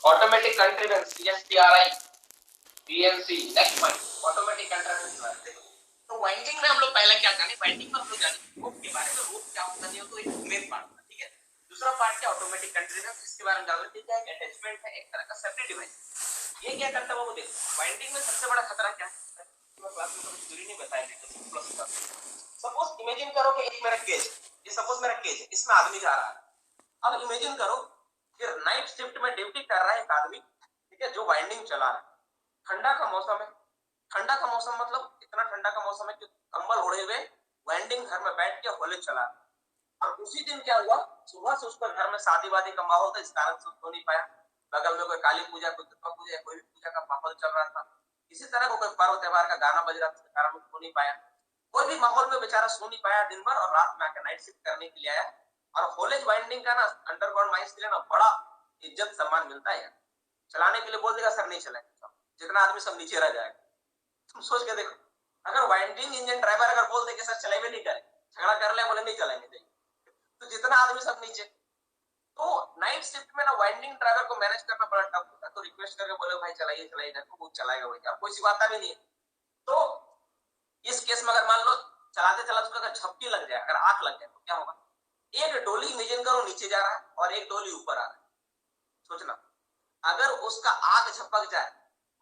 Automatic contrivance CSTRI BNC। Next point automatic contrivance. तो winding में हम लोग पहले क्या जाने, वाइंडिंग में हम लोग जाने रोप के बारे में। रोप क्या होता है तो एक मेन पार्ट था, ठीक है। दूसरा पार्ट क्या ऑटोमेटिक कंट्रीवेंस, इसके बारे में जान क्या है, अटैचमेंट है एक तरह का सेफ्टी डिवाइस। ये क्या करता है वो देखो। वाइंडिंग में सबसे बड़ा खतरा क्या है, मैं क्लास में कभी थ्योरी नहीं बताया। सपोज इमेजिन करो कि एक मेरा केज, ये सपोज मेरा केज है, इसमें आदमी जा रहा है। अब इमेजिन करो कि नाइट शिफ्ट में ड्यूटी कर रहा है एक आदमी, ठीक है, जो वाइंडिंग चला रहा है। ठंडा का मौसम है, ठंडा का मौसम मतलब इतना ठंडा का मौसम है कि कंबल ओढ़े हुए वाइंडिंग घर में बैठ के होले चला रहा है। और उसी दिन क्या हुआ, सुबह से उसका घर में शादी वादी का माहौल था, इस कारण से सो नहीं पाया। बगल में कोई काली पूजा, कोई दुर्गा पूजा या कोई भी पूजा का माहौल चल रहा था। इसी तरह को कोई पर्व त्योहार का गाना बज रहा था, इस कारण सो नहीं पाया। कोई भी माहौल में बेचारा सो नहीं पाया दिन भर, और रात में आकर नाइट शिफ्ट करने के लिए आया। और होलेज वाइंडिंग का ना अंडरग्राउंड माइंस के लिए ना बड़ा इज्जत सम्मान मिलता है। चलाने के लिए बोल देगा सर नहीं चलाएंगे, जितना आदमी सब नीचे रह जाएगा। तुम सोच के देखो, अगर वाइंडिंग इंजन ड्राइवर अगर बोल दे कि सर चलाएंगे नहीं करें, झगड़ा कर ले बोले नहीं चलाएंगे, तो जितना आदमी सब नीचे। तो नाइट शिफ्ट में ना वाइंडिंग ड्राइवर को मैनेज करना बड़ा टफ होता है। तो रिक्वेस्ट करके बोले भाई चलाइए चलाइए, तो वो चलाएगा भाई, कोई सी बात भी नहीं है। तो इस केस में अगर मान लो चलाते चलाते उसका झपकी लग जाए, अगर आंख लग जाए, तो क्या होगा। एक डोली इमेजिन करो नीचे जा रहा है और एक डोली ऊपर आ रहा है। सोचना, अगर उसका आग झपक जाए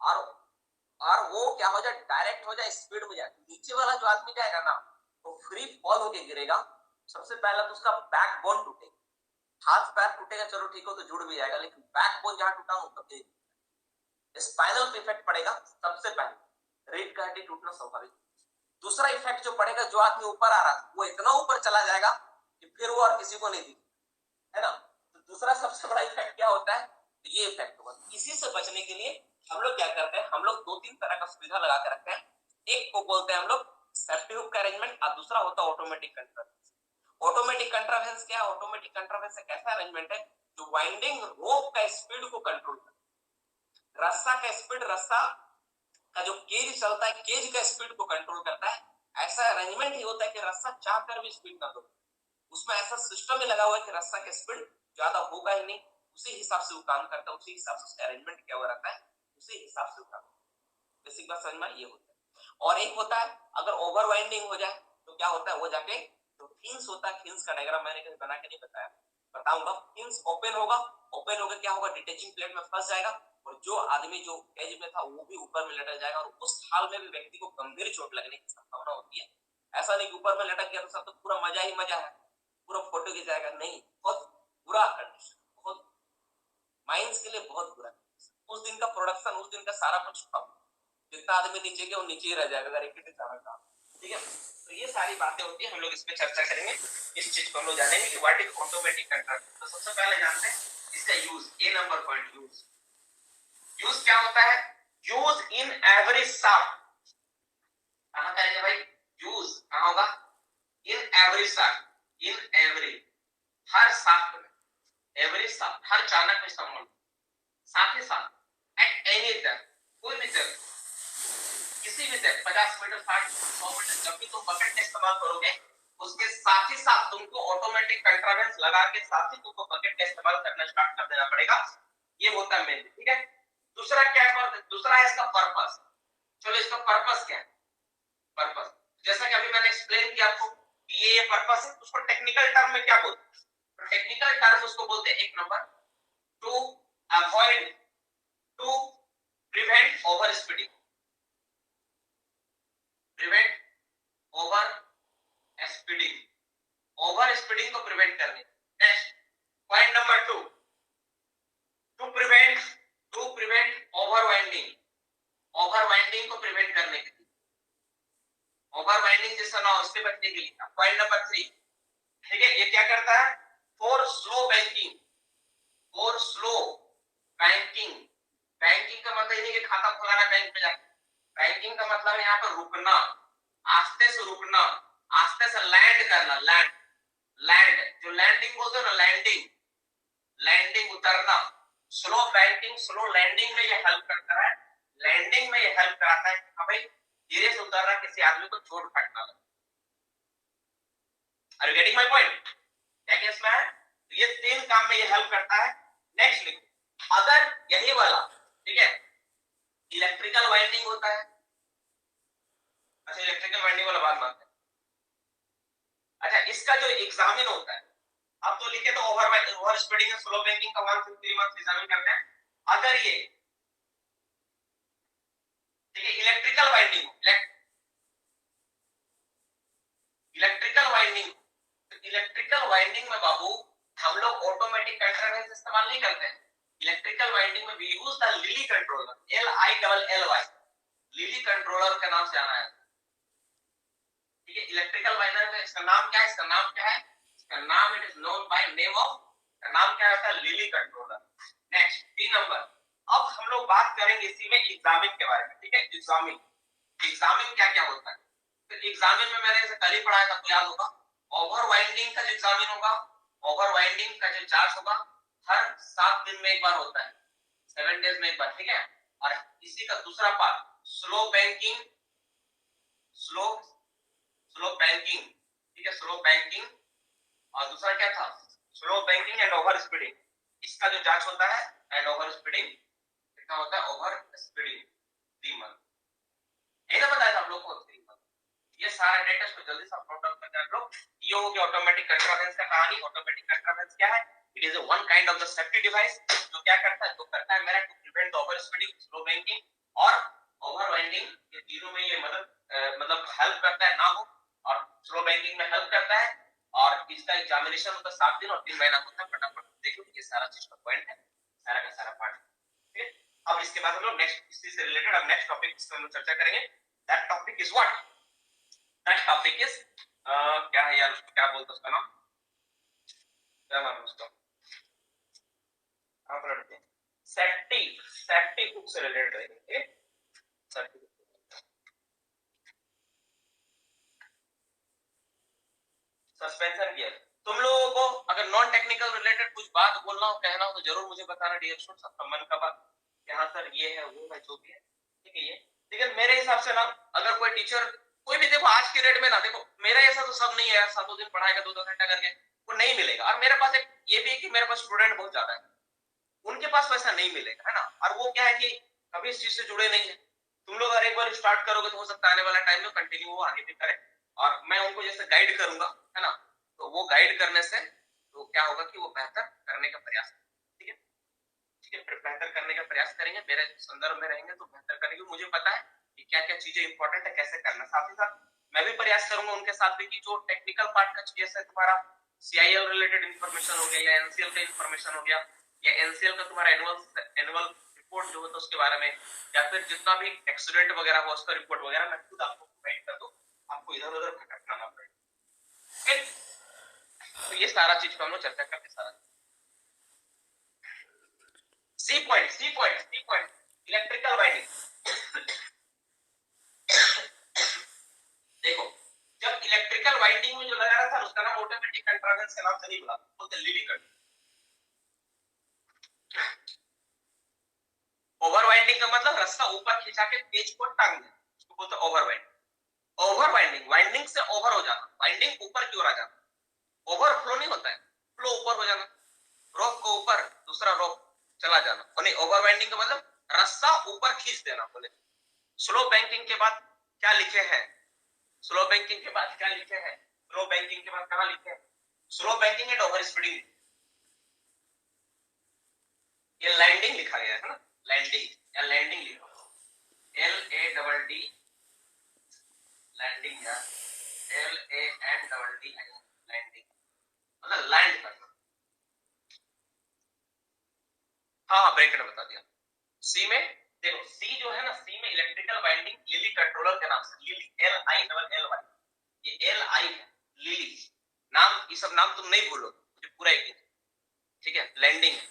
और वो क्या हो जाए, डायरेक्ट हो जाए, स्पीड में जाए, नीचे वाला जो आदमी जाएगा ना वो फ्री फॉल होके गिरेगा। सबसे पहला तो उसका बैकबोन टूटेगा, हाथ पैर टूटेगा, चलो ठीक हो तो जुड़ भी जाएगा, लेकिन बैकबोन जहां टूटा वो कभी स्पाइनल पे इफेक्ट पड़ेगा। सबसे पहले रीढ़ की हड्डी टूटना स्वाभाविक। दूसरा इफेक्ट जो पड़ेगा, जो आदमी ऊपर आ रहा था वो इतना ऊपर चला जाएगा कि फिर वो और किसी को नहीं दिखे, है ना। तो दूसरा सबसे बड़ा इफेक्ट क्या होता है, तो ये इफेक्ट होगा। इसी से बचने के लिए हम लोग क्या करते हैं, हम लोग दो तीन तरह का सुविधा लगा के रखते हैं। एक को बोलते हैं हम लोग सेफ्टी हुक का अरेंजमेंट, और दूसरा होता है ऑटोमेटिक कंट्रोवेंस। ऑटोमेटिक कंट्रोवेंस क्या है, ऑटोमेटिक कंट्रोवेंस एक ऐसा अरेंजमेंट है जो वाइंडिंग रोप का स्पीड को कंट्रोल करता है। रस्सा का स्पीड, रस्सा का जो केज चलता है, केज का स्पीड को कंट्रोल करता है। ऐसा अरेंजमेंट ही होता है कि रस्सा चाहकर भी स्पीड ना दो। उसमें ऐसा सिस्टम ही लगा हुआ है कि रस्सा का स्पीड ज्यादा होगा ही नहीं, उसी हिसाब से वो काम करता है, उसी हिसाब से अरेंजमेंट किया हुआ रहता है, उसी हिसाब से वो काम। बेसिक बात समझ में ये होता है। और एक होता है अगर ओवर वाइंडिंग हो जाए तो क्या होता है, वो जाके जो फिंस होता है, फिंस का डायग्राम मैंने कहीं बना के नहीं बताया, बताऊंगा। फिंस ओपन होगा, ओपन होकर क्या होगा, डिटेचिंग प्लेट में फंस जाएगा, और जो आदमी जो एज में था वो भी ऊपर में लटक जाएगा, और उस हाल में भी व्यक्ति को गंभीर चोट लगने की संभावना होती है। ऐसा नहीं कि ऊपर में लटक गया तो सब तो पूरा मजा ही मजा है, पूरा फोटो खिंचाएगा, नहीं, बहुत बुरा कंडीशन, बहुत माइंस के लिए बहुत बुरा। उस दिन का प्रोडक्शन, उस दिन का सारा कुछ कम, जितना आदमी नीचे के वो नीचे ही रह जाएगा अगर एक सारा काम, ठीक है। तो ये सारी बातें होती है, हम लोग इस पे चर्चा करेंगे। इस चीज को हम लोग जानेंगे कि व्हाट इज ऑटोमेटिक कंट्रोल। तो सबसे पहले जानते हैं इसका यूज। ए नंबर पॉइंट, यूज। यूज क्या होता है, यूज इन एवरी शाफ्ट। कहां करेंगे भाई, यूज कहां होगा, in every shaft, in every, her shaft में, एवरी शाफ्ट हर चालक में संबंध, साथ ही साथ एट एनी जगह, कोई भी जगह, किसी भी जगह 50 मीटर 100 मीटर, जब भी तुम बकेट का इस्तेमाल करोगे उसके साथ ही साथ तुमको ऑटोमेटिक कंट्रोवेंस लगा के साथ ही तुमको बकेट का इस्तेमाल करना स्टार्ट कर देना पड़ेगा। ये होता है मेन, ठीक है। दूसरा क्या है, दूसरा है इसका पर्पस। चलो इसका पर्पस क्या है, पर्पस जैसा कि अभी मैंने एक्सप्लेन किया आपको, ये पर्पस है। उसको टेक्निकल टर्म में क्या बोलते हैं, तो टेक्निकल टर्म उसको बोलते हैं एक number to avoid, to prevent over speeding, prevent over speeding, over speeding को प्रिवेंट करने। Next point number 2, to prevent over winding, over winding को प्रिवेंट करने के लिए, ओवर वाइंडिंग जैसा ना हो उससे बचने के लिए। पॉइंट नंबर 3, ठीक है, ये क्या करता है, for slow banking, for slow banking. Banking का मतलब नहीं कि खाता खुलाना बैंक में जाकर, बैंकिंग का मतलब यहाँ पर रुकना, आस्ते से रुकना, आस्ते से लैंड करना, लैंड, लैंड जो लैंडिंग बोलते हो ना, लैंडिंग, लैंडिंग उतरना। स्लो बैंकिंग, स्लो लैंडिंग में ये हेल्प करता है, लैंडिंग में ये हेल्प कराता है कि भाई धीरे से उतरना, किसी आदमी को चोट फट ना लगे। Are you getting my point, क्या इसमें है, ये तीन काम में ये हेल्प करता है। नेक्स्ट लिखो, अगर यही वाला, ठीक है, इलेक्ट्रिकल वाइंडिंग होता है, अच्छा इलेक्ट्रिकल वाइंडिंग वाला बात मानते हैं, अच्छा इसका जो एग्जामिन होता है, अब तो लिखे तो over speeding and slow banking का 153 मार्क्स एग्जामिन करते हैं। अगर ये, ठीक है, electrical winding, electrical winding, electrical winding में बाबू हम लोग ऑटोमेटिक कंट्रोल इस्तेमाल नहीं करते हैं। इलेक्ट्रिकल वाइंडिंग में we use the Lilly controller, LILLY, Lilly controller के नाम से आना है, ठीक है। इलेक्ट्रिकल वाइंडर में इसका नाम क्या है, इसका नाम क्या है, इसका नाम, it is known by name of, का नाम क्या होता है, लिली कंट्रोलर। नेक्स्ट 3 नंबर, अब हम लोग बात करेंगे इसी में एग्जामिन के बारे में, ठीक है। एग्जामिन, एग्जामिन क्या क्या होता है, तो एग्जामिन में मैंने इसे कल ही पढ़ाया था, तो याद होगा। ओवर वाइंडिंग का जो एग्जामिन होगा, ओवर वाइंडिंग का जो चार्ज होगा, हर 7 दिन में एक बार होता है, 7 डेज में एक बार, ठीक है। और इसी का दूसरा part slow banking, slow slow banking, ठीक है, स्लो बैंकिंग, और दूसरा क्या था, slow banking and over speeding, इसका जो जांच होता है, एंड ओवर स्पीडिंग, कितना होता है, ओवर स्पीडिंग 3 मंथ, है ना, बताया था आप लोग को 3 मंथ। ये सारा डेटा इसको जल्दी से नोट डाउन करते हैं आप लोग। ये हो गया ऑटोमेटिक कंट्रोवेंस का कहानी। ऑटोमेटिक कंट्रोवेंस क्या है, it is one kind of the safety device, जो क्या करता है, तो करता है मेरा to prevent the over speeding, slow banking और ओवर वाइंडिंग, ये तीनों में ये मतलब हेल्प करता है ना हो, और स्लो बैंकिंग में हेल्प करता है, और इसका एग्जामिनेशन होता है 7 दिन और 3 महीना होता है। फटाफट देखो, ये सारा चीज का पॉइंट है, सारा का सारा पार्ट, ठीक है। अब इसके बाद हम लोग नेक्स्ट, इसी से रिलेटेड अब नेक्स्ट टॉपिक इस पर हम लोग चर्चा करेंगे। That topic is what, that topic is क्या है यार, उसको क्या बोलते हैं, उसका नाम क्या नाम है उसका, आप पढ़ते हैं, सेफ्टी, सेफ्टी बुक से रिलेटेड रहेंगे, सेफ्टी, सस्पेंशन गियर। तुम लोगों को अगर नॉन टेक्निकल रिलेटेड कुछ बात बोलना हो, कहना हो, तो जरूर मुझे बताना डियर स्टूडेंट्स, आपका मन का बात, यहाँ सर ये है वो है जो भी है, ठीक है। ये लेकिन मेरे हिसाब से ना, अगर कोई टीचर, कोई भी, देखो आज की डेट में ना, देखो मेरा ऐसा तो सब नहीं है यार, 7 दिन पढ़ाएगा 2-2 घंटा करके, वो नहीं मिलेगा। और मेरे पास एक ये भी है कि मेरे पास स्टूडेंट बहुत ज्यादा है, उनके पास पैसा नहीं मिलेगा, है ना। और वो क्या है कि कभी इस चीज से जुड़े नहीं है। तुम लोग अगर एक बार स्टार्ट करोगे तो हो सकता है आने वाला टाइम में कंटिन्यू वो आगे भी करे, और मैं उनको जैसे गाइड करूंगा, है ना, तो वो गाइड करने से तो क्या होगा कि वो बेहतर करने का प्रयास, ठीक है, ठीक है, फिर बेहतर करने का प्रयास करेंगे, मेरे संदर्भ में रहेंगे तो बेहतर करेंगे। मुझे पता है कि क्या क्या चीजें इंपॉर्टेंट है, कैसे करना। साथ ही साथ मैं भी प्रयास करूंगा उनके साथ भी कि जो टेक्निकल पार्ट का चीज है, तुम्हारा CIL रिलेटेड इंफॉर्मेशन हो गया, या NCL का इंफॉर्मेशन हो गया, या NCL का तुम्हारा एनुअल एनुअल रिपोर्ट जो होता है उसके बारे में, या फिर जितना भी एक्सीडेंट वगैरह हो उसका रिपोर्ट वगैरह मैं खुद आपको प्रोवाइड कर दूं, आपको इधर उधर भटकना ना पड़े। तो ये सारा चीज पर हम लोग चर्चा करते, सारा सी पॉइंट इलेक्ट्रिकल वाइंडिंग। देखो, जब इलेक्ट्रिकल वाइंडिंग में जो लगा रहा था उसका नाम ऑटोमेटिक कंट्रोवेंस के नाम से नहीं बुला, बोलते लिली कंट्रोल। ओवर वाइंडिंग का मतलब रास्ता ऊपर खिंचा के पेज को टांग देना, उसको बोलते over winding. Over winding, winding से ओवर हो जाना, वाइंडिंग ऊपर की ओर आ जाना, ओवरफ्लो नहीं होता है, फ्लो ऊपर हो जाना, रोप को ऊपर दूसरा रोप चला जाना, और नहीं ओवर वाइंडिंग का मतलब रास्ता ऊपर खींच देना। बोले स्लो बैंकिंग के बाद क्या लिखे हैं, स्लो बैंकिंग के बाद क्या लिखे हैं, स्लो बैंकिंग के बाद कहां लिखे हैं, slow banking and over speeding, ये लैंडिंग लिखा गया है ना, लैंडिंग या लैंडिंग लिखा, LADD लैंडिंग, या LANDD लैंडिंग, मतलब लैंड करना। हाँ ब्रेकेट में बता दिया। सी में देखो, सी जो है ना, सी में इलेक्ट्रिकल वाइंडिंग लिली कंट्रोलर के नाम से, लिली LILLY, ये LI है, लिली नाम, ये सब नाम तुम नहीं भूलो, ये पूरा एक, ठीक है। लैंडिंग है,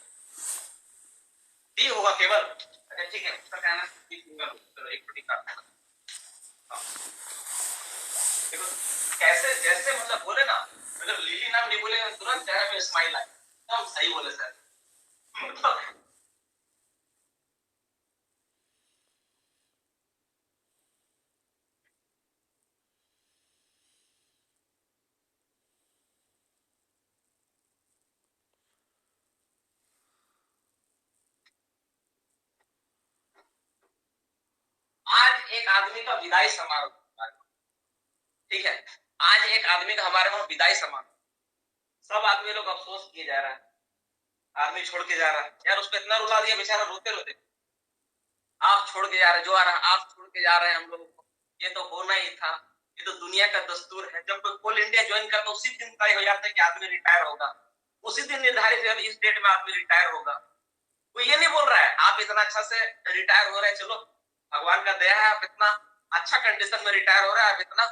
डी होगा केवल, अच्छा ठीक है, उसका कहना है सिंगल, चलो एक टिक काटते हैं। हाँ, देखो कैसे, जैसे मतलब बोले ना, अगर लिली नाम नहीं बोले तुरंत चेहरे पे स्माइल आए, एकदम सही बोले सर। मतलब एक आदमी का विदाई समारोह, ठीक है, आज एक आदमी का हमारे वहां विदाई समारोह, सब आदमी लोग अफसोस किए जा रहा है, आदमी छोड़ के जा रहा है, यार उसको इतना रुला दिया बेचारा रोते रोते, आप छोड़ के जा रहे, जो आ रहा आप छोड़ के जा रहे हैं हम लोगों को, ये तो होना ही था, ये तो दुनिया का दस्तूर है, जब कोई कोल इंडिया ज्वाइन करता उसी दिन तय हो जाता है कि आदमी रिटायर होगा, उसी दिन निर्धारित है इस डेट में आदमी रिटायर होगा। कोई ये नहीं बोल रहा है आप इतना अच्छा से रिटायर हो रहे हैं, चलो भगवान का दया है, आप इतना अच्छा कंडीशन में रिटायर हो रहे हैं, आप इतना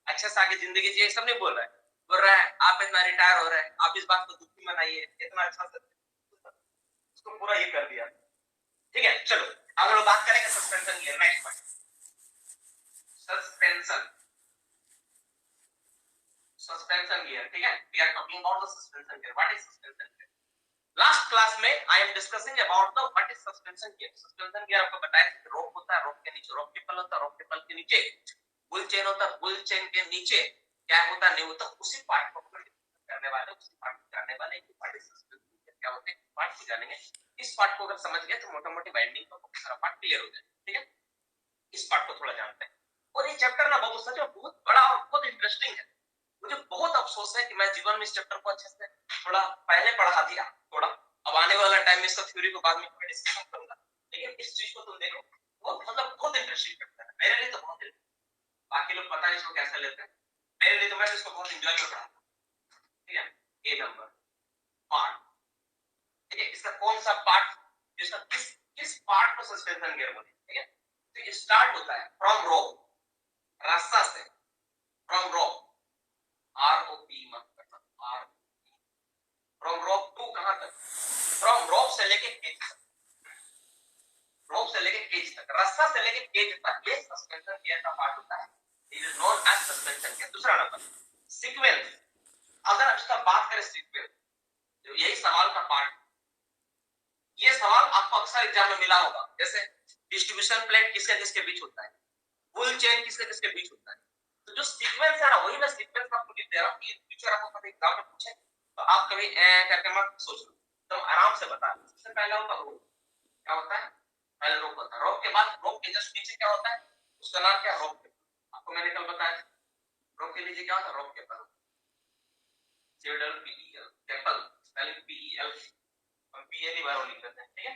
अच्छे से आगे जिंदगी जिए, सब नहीं बोल रहा है, बोल रहा है आप इतना रिटायर हो रहे हैं, आप इस बात को दुखी मनाइए, इतना अच्छा से उसको पूरा ये कर दिया। ठीक है, चलो अब हम लोग बात करेंगे suspension gear, next point suspension, suspension gear, ठीक है, we are talking about the suspension gear, what is suspension gear. Last class में I am discussing about the what is suspension gear. Suspension gear आपको बताया कि रोप होता है, रोप के नीचे रोप केबल होता है, रोप केबल के नीचे बुल चेन होता है, बुल चेन के नीचे क्या होता है, नहीं होता, उसी पार्ट को करने वाले, उसी पार्ट को जानने वाले व्हाट इज सस्पेंशन गियर क्या होते हैं, पार्ट को जानेंगे। इस पार्ट को अगर समझ गए तो मोटा मोटी वाइंडिंग का बहुत सारा पार्ट क्लियर हो जाए, ठीक है, इस पार्ट को थोड़ा जानते हैं। और ये चैप्टर ना बहुत सच में बहुत बड़ा और बहुत इंटरेस्टिंग है, मुझे बहुत अफसोस है कि मैं जीवन में इस चैप्टर को अच्छे से थोड़ा पहले पढ़ा दिया, थोड़ा अब आने वाला टाइम में इसका थ्योरी को बाद में डिस्कशन करूंगा, लेकिन इस चीज को तुम देखो बहुत मतलब बहुत इंटरेस्टिंग चैप्टर है, मेरे लिए तो बहुत है, बाकी लोग पता नहीं इसको कैसे लेते हैं, मेरे लिए तो मैं इसको बहुत एंजॉय कर रहा हूं, ठीक है। ए नंबर पार्ट, ठीक है, इसका कौन सा पार्ट, जिसका किस किस पार्ट को सस्पेंशन गियर बोलते हैं, ठीक है। तो स्टार्ट होता है फ्रॉम रोप, रास्ता से, from rope, R O P मत करना, आर फ्रॉम रोप टू कहां तक, फ्रॉम रोप से लेके केज तक, रोप से लेके केज तक, रास्ता से लेके केज तक, ये सस्पेंशन गियर का पार्ट होता है, it is known as suspension gear. दूसरा नंबर सीक्वेंस, अगर इसका बात करें सीक्वेंस, तो यही सवाल का पार्ट, ये सवाल आपको अक्सर एग्जाम में मिला होगा, जैसे डिस्ट्रीब्यूशन प्लेट किसके किसके बीच होता है, बुल चेन किसके किसके बीच होता है, तो जो सीक्वेंस है ना, वही मैं सीक्वेंस आपको लिख दे रहा हूं, ये फ्यूचर आपको कभी एग्जाम में पूछे तो आप कभी करके मत सोच लो, तो आराम से बता। सबसे पहला होता है रोप, क्या होता है, पहले रोप होता है, रोप के बाद रोप के जस्ट नीचे क्या होता है, उसका नाम क्या है, रोप के, आपको मैंने कल बताया रोप के नीचे क्या होता है, रोप के पल, जेडल पीईएल केपल, स्पेलिंग पीईएल, हम पीएल ही बार लिख देते हैं, ठीक है।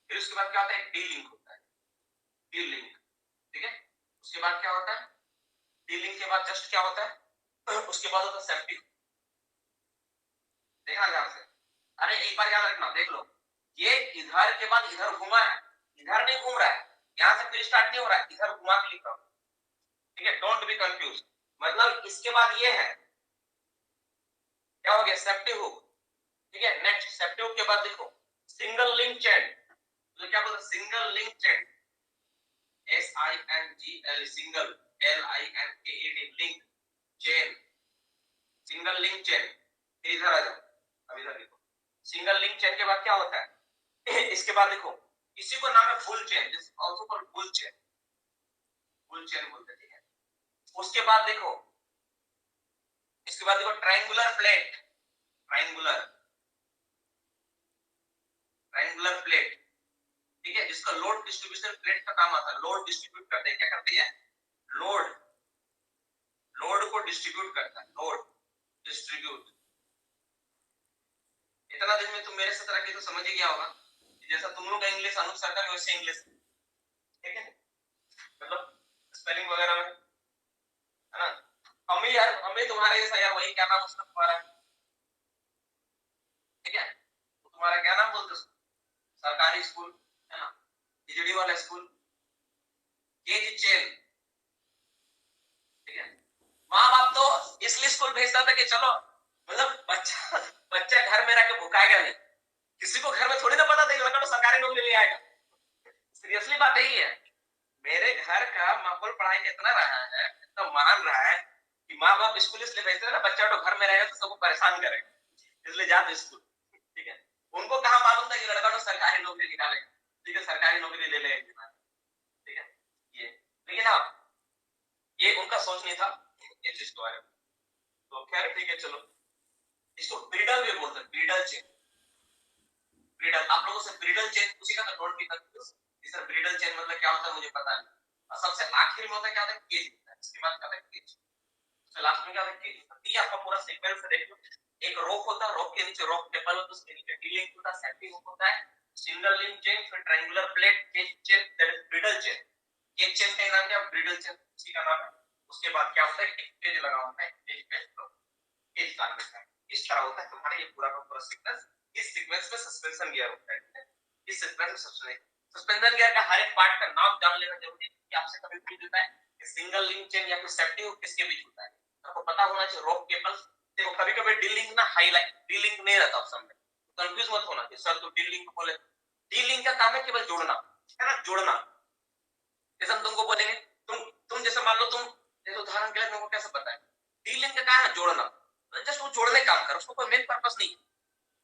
फिर उसके बाद क्या होता है, डी लिंक होता है, डी लिंक, ठीक है। उसके बाद क्या होता है, डी लिंक के बाद जस्ट क्या होता है, उसके बाद होता है सेप्टिक, देखना ध्यान से, अरे एक बार याद रखना, देख लो ये इधर के बाद इधर घुमा है, इधर नहीं घूम रहा है, यहां से फिर स्टार्ट नहीं हो रहा है, इधर घुमा के लिख रहा हूं, ठीक है, डोंट बी कंफ्यूज, मतलब इसके बाद ये है, क्या हो गया, सेप्टिक हुक, ठीक है। नेक्स्ट सेप्टिक हुक के बाद देखो सिंगल लिंक चेन, तो क्या बोलते हैं, single link chain, S I N G L, single, L I N K A D, link chain, single link chain. फिर इधर आ जाओ, अब इधर देखो सिंगल लिंक चेन के बाद क्या होता है इसके बाद देखो इसी को नाम है bull chain, this also called bull chain, bull chain बोलते हैं, ठीक है। उसके बाद देखो, इसके बाद देखो triangular plate, triangular, triangular plate, ठीक है, जिसका लोड डिस्ट्रीब्यूशन प्लेट का काम आता है, लोड डिस्ट्रीब्यूट करते हैं, क्या करते हैं, लोड, लोड को डिस्ट्रीब्यूट करता है, लोड डिस्ट्रीब्यूट। इतना दिन में तुम मेरे से तरह की तो समझ ही गया होगा, जैसा तुम लोग का इंग्लिश अनुप सर का वैसे इंग्लिश, ठीक है, मतलब स्पेलिंग वगैरह में, है ना, हम भी तुम्हारे जैसा यार, वही क्या नाम उसका तुम्हारा, ठीक है, तो तुम्हारा क्या नाम बोलते हो, सरकारी स्कूल है ना, बिजली वाला स्कूल, केज चेन, ठीक है। माँ बाप तो इसलिए स्कूल भेजता था कि चलो मतलब बच्चा बच्चा घर में रह के भुकाएगा नहीं, किसी को घर में थोड़ी ना पता था लड़का तो सरकारी नौकरी ले आएगा, सीरियसली बात यही है, मेरे घर का माहौल पढ़ाई का इतना रहा है, इतना मान रहा है कि माँ बाप स्कूल इसलिए भेजते हैं ना, बच्चा तो घर में रहेगा तो सबको परेशान करेगा, इसलिए जाते स्कूल, ठीक है। उनको कहाँ मालूम था कि लड़का तो सरकारी नौकरी निकालेगा, ठीक है, सरकारी नौकरी ले लेगा, ठीक है, ये, लेकिन हाँ ये उनका सोच नहीं था इस चीज के बारे में, तो खैर ठीक है, चलो इसको ब्रीडल भी बोलते हैं, ब्रीडल चेन, ब्रीडल, आप लोगों से ब्रीडल चेन पूछेगा तो don't be confuse, sir bridle chain मतलब क्या होता है मुझे पता नहीं, और सबसे आखिर में होता है क्या होता है केज, इसके बाद क्या होता है केज, तो लास्ट में क्या होता है केज। तो ये आपका पूरा सीक्वेंस देख लो, एक रोप होता है, रोप के नीचे रोप टेबल होता है, उसके नीचे डी लिंक होता है, सेफ्टी हुक होता है, सिंगल लिंक चेन, फिर triangular plate, cage chain, that is bridle chain. Cage chain का नाम क्या है, ब्रिडल चेन उसी का नाम है। उसके बाद क्या होता है, एक केज लगा होता है, केज पे केज लगा होता है। इस तरह होता है तुम्हारा ये पूरा का पूरा सीक्वेंस। इस सीक्वेंस में सस्पेंशन गियर होता है, इस सीक्वेंस में सस्पेंशन गियर का हर एक पार्ट का नाम जान लेना जरूरी है, कि आपसे कभी पूछ देता है कि सिंगल लिंक चेन या फिर सेफ्टी हुक किसके बीच होता है, आपको पता होना चाहिए। रोप केबल देखो, कभी कभी डी लिंक ना हाईलाइट, डी लिंक नहीं रहता ऑप्शन में, कंफ्यूज मत होना कि सर तो डी लिंक बोले, डी लिंक का काम है केवल जोड़ना, है ना, जोड़ना। जैसे हम तुमको बोलेंगे, तुम जैसे मान लो तुम, जैसे उदाहरण के लिए तुमको कैसे पता है, डी लिंक का काम है जोड़ना, जस्ट वो जोड़ने काम कर, उसको कोई मेन पर्पस नहीं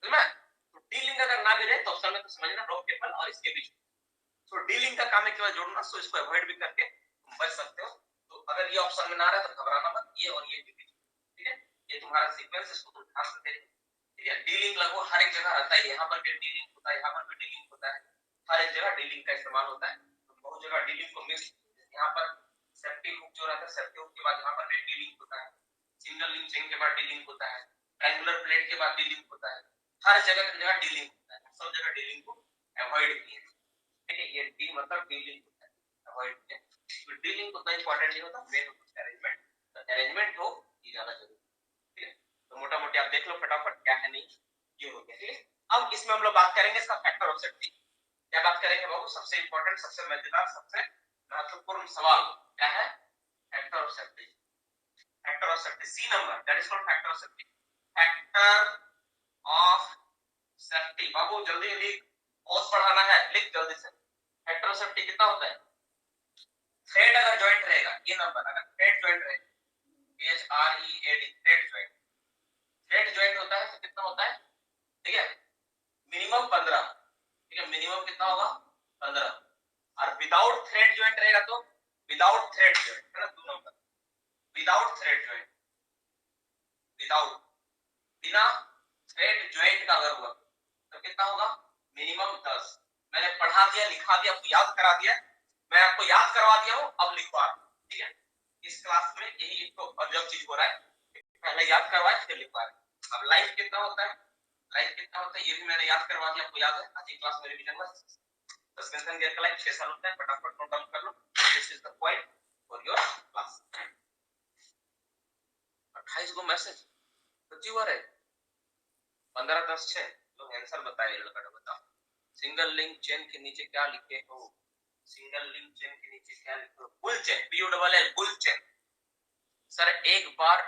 है ना। तो डी लिंक अगर ना भी रहे तो ऑप्शन में तो समझना रोप केबल और इसके बीच। तो डी लिंक का काम है केवल जोड़ना, सो इसको अवॉइड भी करके तुम बच सकते हो। तो अगर ये ऑप्शन में ना रहा तो घबराना मत, ये और ये भी, ठीक है, ये तुम्हारा सीक्वेंस, इसको तुम ध्यान से देखो, ठीक है। डी लिंक लगभग हर एक जगह रहता है, यहाँ पर भी डी लिंक होता है, यहाँ पर भी डी लिंक होता है, हर एक जगह डी लिंक का इस्तेमाल होता है। तो बहुत जगह डी लिंक को मिस, यहाँ पर सेफ्टी हुक जो रहता है, सेफ्टी हुक के बाद यहाँ पर भी डी लिंक होता है, सिंगल लिंक चेन के बाद डी लिंक होता है, ट्रायंगुलर प्लेट के बाद डी लिंक होता है, हर जगह की जगह डी लिंक होता है, सब जगह डी लिंक को अवॉइड किए, ठीक है। ये डी मतलब डी लिंक होता है, अवॉइड किए। तो डी लिंक उतना इंपॉर्टेंट नहीं होता, मेन होता है अरेंजमेंट, तो अरेंजमेंट हो ये ज्यादा जरूरी, ठीक है। तो मोटा मोटी आप देख लो फटाफट क्या है, नहीं ये हो गया, ठीक है। अब इसमें हम लोग बात करेंगे इसका फैक्टर ऑफ सेफ्टी, क्या बात करेंगे बाबू, सबसे इंपॉर्टेंट, सबसे मजेदार, सबसे महत्वपूर्ण सवाल क्या है, factor of safety. Factor of safety, C number, that is called factor of safety. Factor of safety बाबू जल्दी लिख, पॉज पढ़ाना है, लिख जल्दी से। फैक्टर ऑफ सेफ्टी कितना होता है, थ्रेड अगर जॉइंट रहेगा, ये नंबर अगर थ्रेड जॉइंट रहेगा, H R E A D, thread joint, thread joint होता है तो कितना होता है, ठीक है, मिनिमम 15, ठीक है, मिनिमम कितना होगा 15। और विदाउट थ्रेड जॉइंट रहेगा तो, विदाउट थ्रेड जॉइंट है ना 2 number, without thread joint, without, बिना थ्रेड जॉइंट का अगर हुआ तो कितना होगा, मिनिमम 10। मैंने पढ़ा दिया, लिखा दिया, आपको याद करा दिया, मैं आपको याद करवा दिया हूं, अब लिखवा, ठीक है। इस क्लास में यही तो अजब चीज हो रहा है, पहले याद करवाए फिर लिखवाए। अब लाइफ कितना होता है, लाइफ कितना होता है ये भी मैंने याद करवा दिया, आपको याद है, आज की क्लास में रिवीजन में सस्पेंशन गियर का लाइफ 6 साल होता है, फटाफट नोट डाउन कर लो, this is the point for your class. 28 को मैसेज सच्ची हुआ रहे, 15 10 6 लोग आंसर बताए, लड़का बताओ। सिंगल लिंक चेन के नीचे क्या लिखे हो, सिंगल लिंक चेन के नीचे क्या लिखे हो, bull chain, B U double L, bull chain. Sir एक बार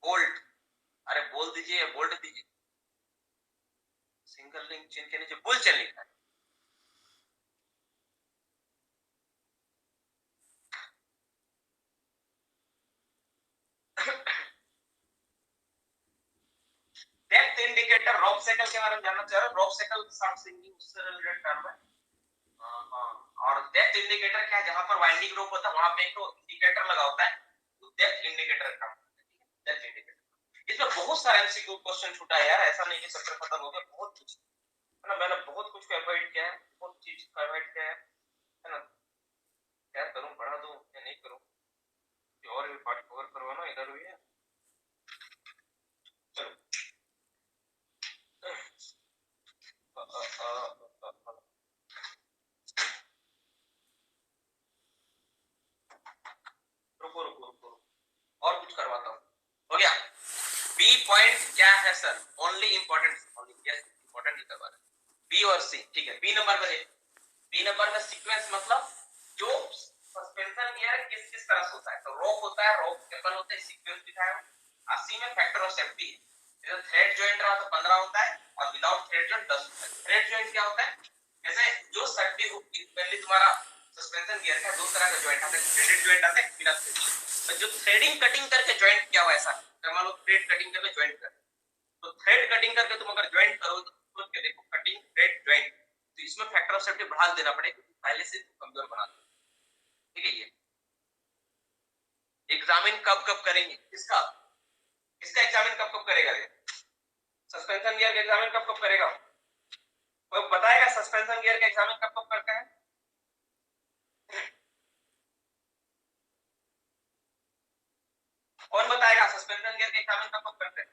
बोल्ट, अरे बोल दीजिए, बोल्ट दीजिए, सिंगल लिंक चेन के नीचे बुल चेन लिखा है। डेप्थ इंडिकेटर, रॉप साइकिल के बारे में जानना चाह रहे हो, रॉप साइकिल शॉर्ट सिंकिंग उससे रिलेटेड टर्म है। हां, और डेप्थ इंडिकेटर क्या है, जहां पर वाइंडिंग रोप होता है वहां पे एक इंडिकेटर लगा होता है, तो डेप्थ इंडिकेटर का, डेप्थ इंडिकेटर। इसमें बहुत सारे एमसीक्यू क्वेश्चन छूटा है यार, ऐसा नहीं कि चैप्टर खत्म हो गया, बहुत कुछ है ना, मैंने बहुत कुछ को अवॉइड किया है, बहुत चीज को अवॉइड किया है ना। क्या करूं, पढ़ा दूं या नहीं करूं, और भी पार्ट कवर करवाना इधर भी है, चलो। रुको रुको रुको, और कुछ करवाता हूँ, हो गया। बी पॉइंट क्या है sir, only important, only yes important नहीं करवा रहे, बी और सी, ठीक है। बी नंबर में, बी नंबर में सीक्वेंस मतलब जो सस्पेंशन गियर किस किस तरह से होता है, तो रोप होता है, रोप केबल होता है, सीक्वेंस दिखाया है। सी में फैक्टर ऑफ सेफ्टी, जैसे थ्रेड जॉइंट रहा तो 15 होता है, और विदाउट थ्रेड जॉइंट 10 होता है। थ्रेड जॉइंट क्या होता है, जैसे जो सेफ्टी हुक, पहले तुम्हारा सस्पेंशन गियर का 2 तरह का जॉइंट आता है, थ्रेडेड जॉइंट आता है, बिना थ्रेड। तो जो थ्रेडिंग कटिंग करके जॉइंट किया हुआ ऐसा, मान लो थ्रेड कटिंग करके जॉइंट कर, तो थ्रेड कटिंग करके तुम अगर जॉइंट करो तो सोच के देखो, कटिंग थ्रेड जॉइंट, तो इसमें फैक्टर ऑफ सेफ्टी बढ़ा देना पड़ेगा, पहले से कमजोर बना दो, ठीक है। ये एग्जामिन कब कब करेंगे, इसका इसका एग्जामिन कब कब करेगा, ये सस्पेंशन गियर का एग्जामिन कब कब करेगा, कोई बताएगा सस्पेंशन गियर का एग्जामिन कब कब करते हैं, कौन बताएगा सस्पेंशन गियर के एग्जाम कब करते हैं?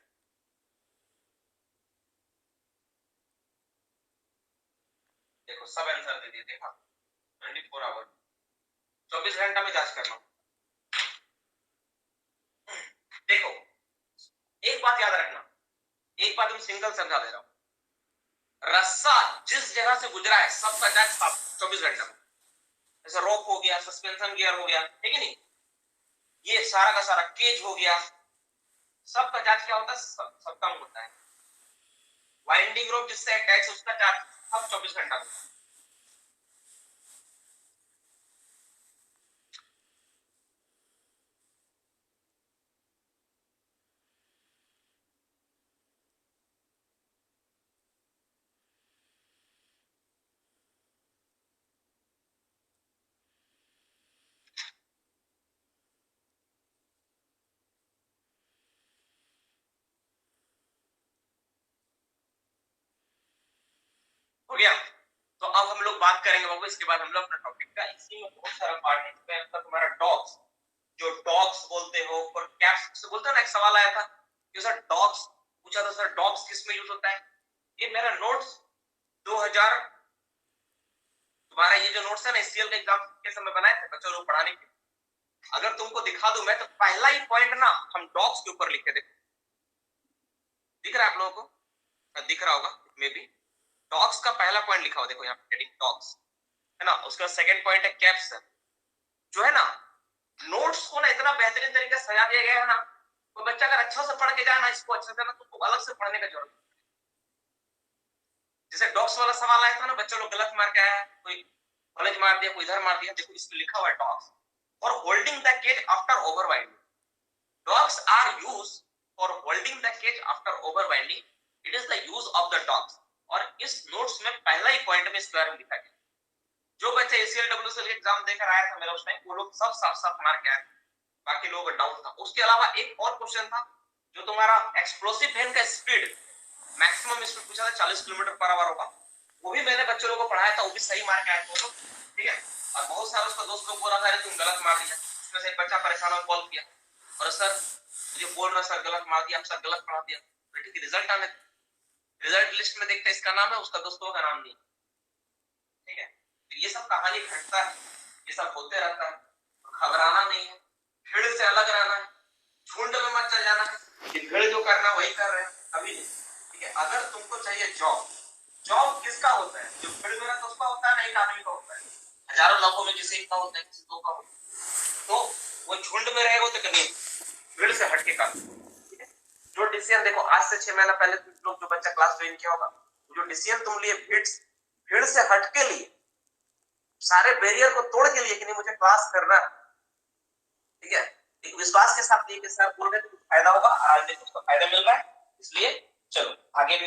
देखो सब आंसर दे दिए, देखा 24 आवर 24 घंटा में जांच करना। देखो एक बात याद रखना, एक बात मैं सिंगल समझा दे रहा हूं, रस्सा जिस जगह से गुजरा है सबका जांच 24 घंटा में। जैसे रोप हो गया, सस्पेंशन गियर हो गया, ठीक है नहीं, ये सारा का सारा केज हो गया, सबका जांच क्या होता है, सबका होता है। वाइंडिंग रोप जिससे अटैच उसका जांच अब 24 घंटा में। हो गया। तो अब हम लोग बात करेंगे बाबू इसके बाद हम लोग अपना टॉपिक का, इसी में बहुत सारा पार्ट है। इसमें आपका तुम्हारा डॉग्स, जो डॉग्स बोलते हो और कैट्स से बोलते हो ना, एक सवाल आया था कि सर डॉग्स पूछा था, सर डॉग्स किस में यूज होता है? ये मेरा नोट्स 2000 तुम्हारा ये जो नोट्स है ना एससीएल के एग्जाम के समय बनाए थे बच्चों लोग पढ़ाने के, अगर तुमको दिखा दूं मैं तो पहला ही पॉइंट ना हम डॉग्स के ऊपर लिखे, देखो दिख रहा है आप लोगों को, दिख रहा होगा मे बी, डॉग्स का पहला पॉइंट लिखा हुआ देखो यहाँ पे हेडिंग डॉग्स है ना, उसका सेकंड पॉइंट है कैप्स। जो है ना नोट्स को ना इतना बेहतरीन तरीके से सजा दिया गया है ना, तो बच्चा अगर अच्छा से पढ़ के जाए ना इसको अच्छे से ना, तो अलग से पढ़ने का जरूरत। जैसे डॉग्स वाला सवाल आया था ना, बच्चे लोग गलत मार के आया, कोई कॉलेज मार दिया, कोई इधर मार दिया, देखो इसमें लिखा हुआ है डॉग्स और holding the cage after over winding. Dogs are use for holding the cage after over winding, it is the use of the dogs. और इस नोट्स में पहला ही पॉइंट में इसके बारे में लिखा गया। जो बच्चे एसीएल एग्जाम देकर आया था मेरा उस टाइम, वो लोग सब साफ साफ मार के आए, बाकी लोगों का डाउट था। उसके अलावा एक और क्वेश्चन था जो तुम्हारा एक्सप्लोसिव फैन का स्पीड, मैक्सिमम स्पीड पूछा था 40 किलोमीटर पर आवर होगा, वो भी मैंने बच्चों लोगों को पढ़ाया था, वो भी सही मार के आए थे, ठीक है। और बहुत सारे उसका दोस्त लोग बोल रहा था तुम गलत मार दिया, उसमें से एक बच्चा परेशान होकर कॉल किया और सर मुझे बोल रहा सर गलत मार दिया, सर गलत पढ़ा दिया। ठीक है, रिजल्ट आने, रिजल्ट लिस्ट में देखते इसका नाम है, उसका दोस्तों का नाम नहीं, ठीक है। तो ये सब कहानी घटता है, ये सब होते रहता है, घबराना नहीं है, भीड़ से अलग रहना है, झुंड में मत चल जाना है, कि भीड़ जो करना वही कर रहे हैं अभी नहीं, ठीक है। अगर तुमको चाहिए जॉब, जॉब किसका होता है? जो भीड़ में रहता उसका होता है, नहीं आदमी का होता है, हजारों लाखों में किसी एक का होता है, किसी दो का होता है। तो वो झुंड में रहेगा तो नहीं, भीड़ से हटके का, ठीक है। जो डिसीजन देखो आज से 6 महीना पहले तुम लोग जो बच्चा क्लास ज्वाइन किया होगा, जो डिसीजन तुम लिए भीड़ से हटके लिए, सारे बैरियर को तोड़ के लिए कि नहीं मुझे क्लास करना है, ठीक है, एक विश्वास के साथ लिए कि सर बोल रहे तो कुछ फायदा होगा, आज देखो उसका फायदा मिल रहा है, इसलिए चलो आगे भी